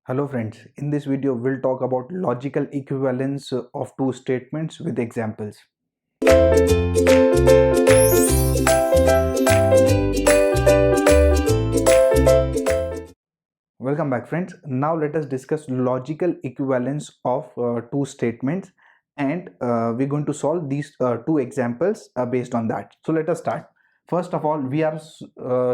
Hello friends, in this video we'll talk about logical equivalence of two statements with examples. Welcome back friends. Now let us discuss logical equivalence of two statements and we're going to solve these two examples based on that. So let us start. First of all, we are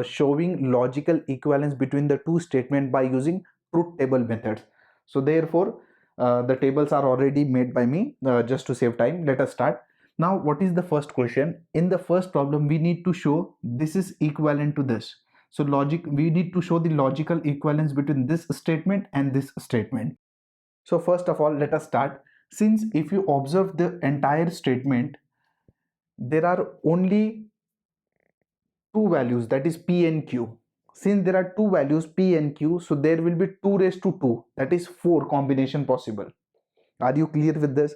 showing logical equivalence between the two statements by using truth table methods. So therefore, the tables are already made by me just to save time. Let us start. Now, what is the first question? In the first problem, we need to show this is equivalent to this. So we need to show the logical equivalence between this statement and this statement. So first of all, let us start. Since if you observe the entire statement, there are only two values, that is p and q. Since there are two values p and q, so there will be 2 raised to 2, that is 4 combination possible. Are you clear with this?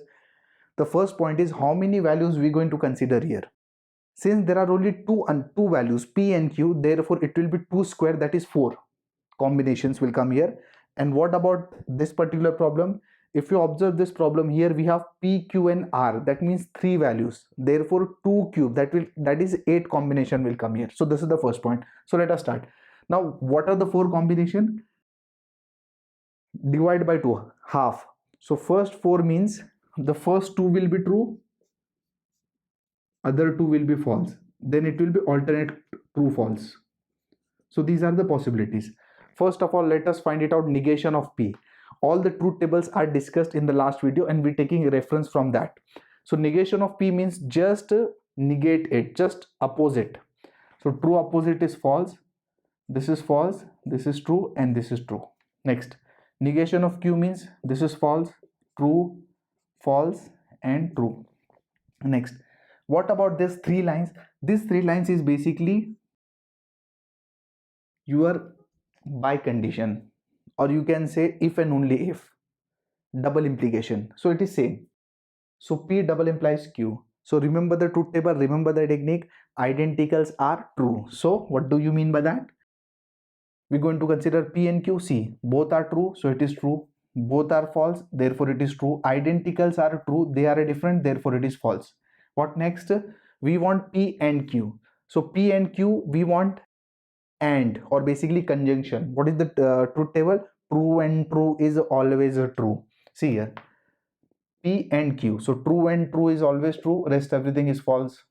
The first point is how many values we are going to consider here. Since there are only two values p and q, therefore it will be 2 square, that is 4 combinations will come here. And what about this particular problem? If you observe this problem here, we have p, q and r, that means 3 values, therefore 2 cube, that is 8 combination will come here. So this is the first point. So let us start. Now what are the 4 combination? Divide by 2, half. So first 4 means the first 2 will be true, other 2 will be false, then it will be alternate true false. So these are the possibilities. First of all, let us find it out negation of p. All the truth tables are discussed in the last video and we're taking reference from that. So negation of p means just negate it, just opposite. So true opposite is false, this is false, this is true, and this is true. Next, negation of q means this is false, true, false, and true. Next, what about these 3 lines? These 3 lines is basically your by condition, or you can say if and only if, double implication. So it is same. So p double implies q. So remember the truth table, remember the technique. Identicals are true. So what do you mean by that? We're going to consider p and q. See, both are true, so it is true. Both are false, therefore it is true. Identicals are true, they are different, therefore it is false. What next? We want p and q. So p and q we want and, or basically conjunction. What is the truth table? True and true is always true. See here, p and q. So true and true is always true, rest everything is false.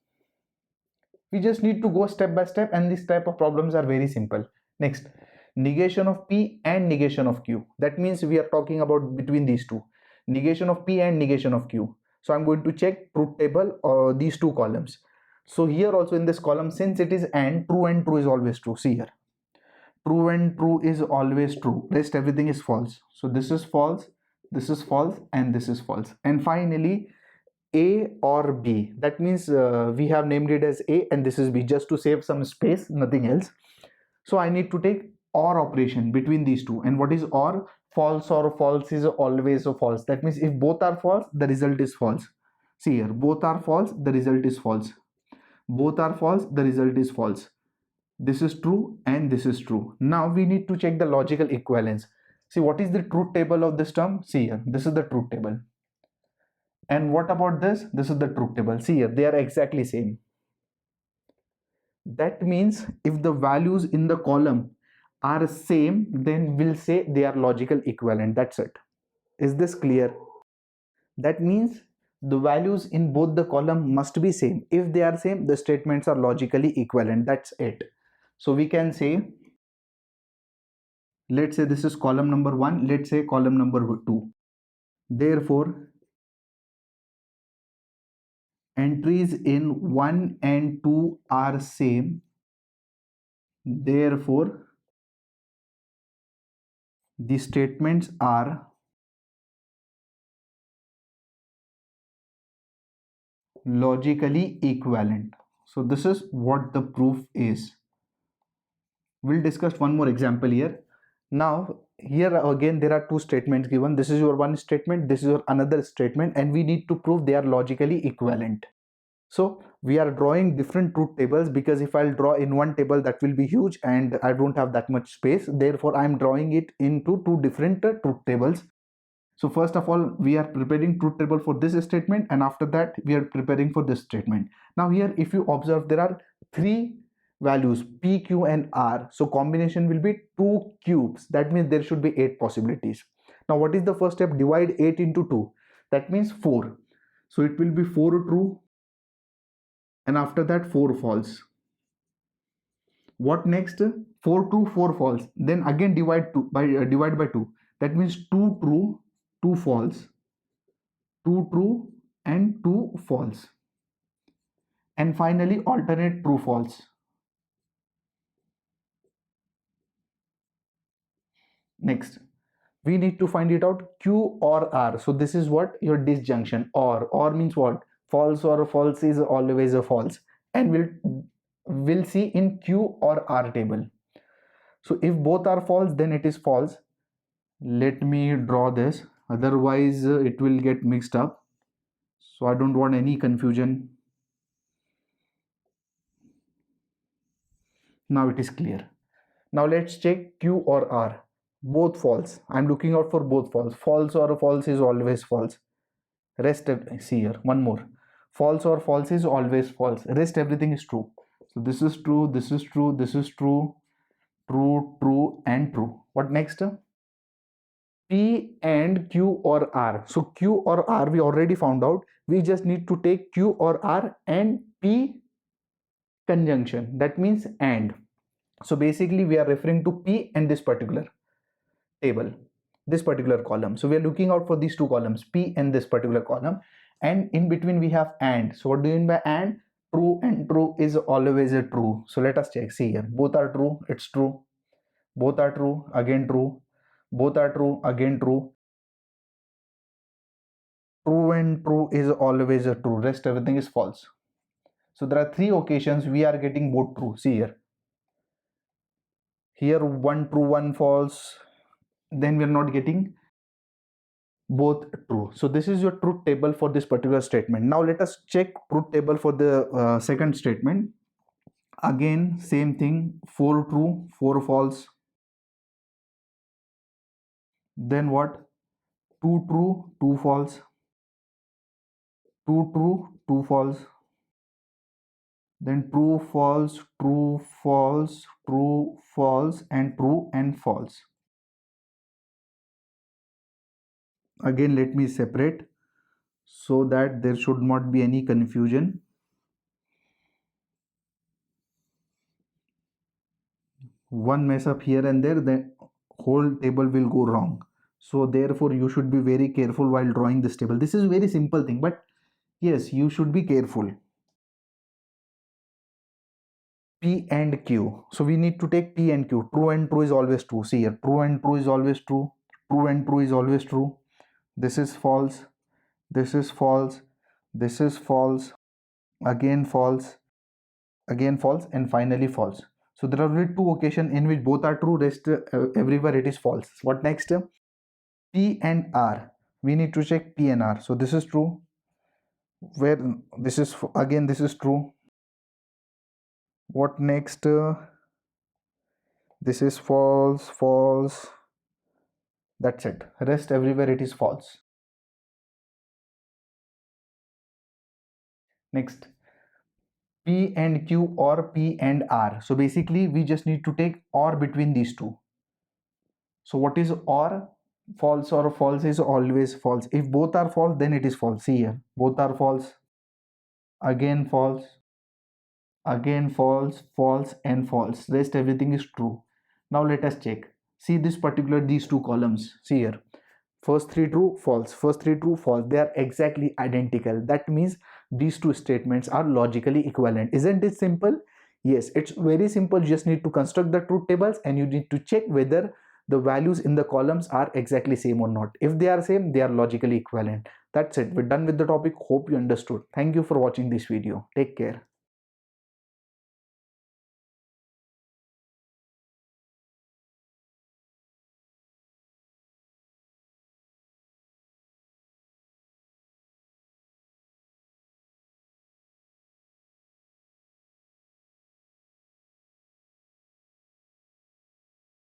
We just need to go step by step, and this type of problems are very simple. Next, negation of p and negation of q. That means we are talking about between these two, negation of p and negation of q. So I'm going to check truth table or these two columns. So here also in this column, since it is and true is always true. See here, true and true is always true, rest everything is false. So this is false, this is false, and this is false. And finally a or b, that means we have named it as a and this is b, just to save some space, nothing else. So I need to take or operation between these two. And what is or? False or false is always a false. That means if both are false, the result is false. See here, both are false, the result is false. Both are false, the result is false. This is true and this is true. Now we need to check the logical equivalence. See, what is the truth table of this term? See here, this is the truth table. And what about this? This is the truth table. See here, they are exactly same. That means if the values in the column are same, then we'll say they are logical equivalent. That's it. Is this clear? That means the values in both the column must be same. If they are same, the statements are logically equivalent. That's it. So we can say, let's say this is column number 1, let's say column number 2. Therefore, entries in 1 and 2 are same. Therefore, the statements are logically equivalent. So this is what the proof is. We'll discuss one more example here. Now here again there are two statements given. This is your one statement, this is your another statement, and we need to prove they are logically equivalent. So we are drawing different truth tables, because if I'll draw in one table, that will be huge and I don't have that much space. Therefore I'm drawing it into two different truth tables. So first of all, we are preparing truth table for this statement, and after that we are preparing for this statement. Now here, if you observe, there are three values p, q and r. So combination will be 2 cubes. That means there should be 8 possibilities. Now what is the first step? Divide 8 into 2. That means 4. So it will be 4 true, and after that 4 false. What next? 4 true, 4 false. Then again divide by 2. That means 2 true, 2 false, 2 true and 2 false. And finally alternate true false. Next, we need to find it out q or r. So this is what your disjunction. Or means what? False or false is always a false, and we'll see in q or r table. So if both are false, then it is false. Let me draw this, otherwise it will get mixed up, so I don't want any confusion. Now it is clear. Now let's check q or r. Both false. I'm looking out for both false. False or false is always false. Rest, see here, one more. False or false is always false. Rest everything is true. So this is true, this is true, this is true, true, true and true. What next? P and Q or R. So Q or R we already found out. We just need to take Q or R and P conjunction. That means and. So basically we are referring to P and this particular table, this particular column. So we are looking out for these two columns, P and this particular column, and in between we have and. So what do you mean by and? True and true is always a true. So let us check. See here, both are true, it's true. Both are true, again true. Both are true, again true. True and true is always a true. Rest everything is false. So there are three occasions we are getting both true. See here. Here one true, one false. Then we are not getting both true. So this is your truth table for this particular statement. Now let us check truth table for the second statement. Again same thing, 4 true, 4 false. Then what? 2 true, 2 false. 2 true, 2 false. Then true, false, true, false, true, false, and true and false. Again let me separate so that there should not be any confusion. One mess up here and there, the whole table will go wrong. So therefore you should be very careful while drawing this table. This is a very simple thing, but yes, you should be careful. P and Q. So we need to take P and Q. True and true is always true. See here, true and true is always true. True and true is always true. This is false. This is false. This is false. Again false. Again false, and finally false. So there are only two occasions in which both are true. Rest everywhere it is false. What next? P and R. We need to check P and R. So this is true. Where this is again this is true. What next? This is false, false. That's it. Rest everywhere it is false. Next, P and Q or P and R. So basically we just need to take or between these two. So what is or? False or false is always false. If both are false, then it is false. See here, both are false. Again false. Again false, false and false. Rest everything is true. Now let us check. See this particular, these two columns. See here, first three true, false, first three true, false. They are exactly identical. That means these two statements are logically equivalent. Isn't it simple? Yes, it's very simple. You just need to construct the truth tables and you need to check whether the values in the columns are exactly same or not. If they are same, they are logically equivalent. That's it. We're done with the topic. Hope you understood. Thank you for watching this video. Take care.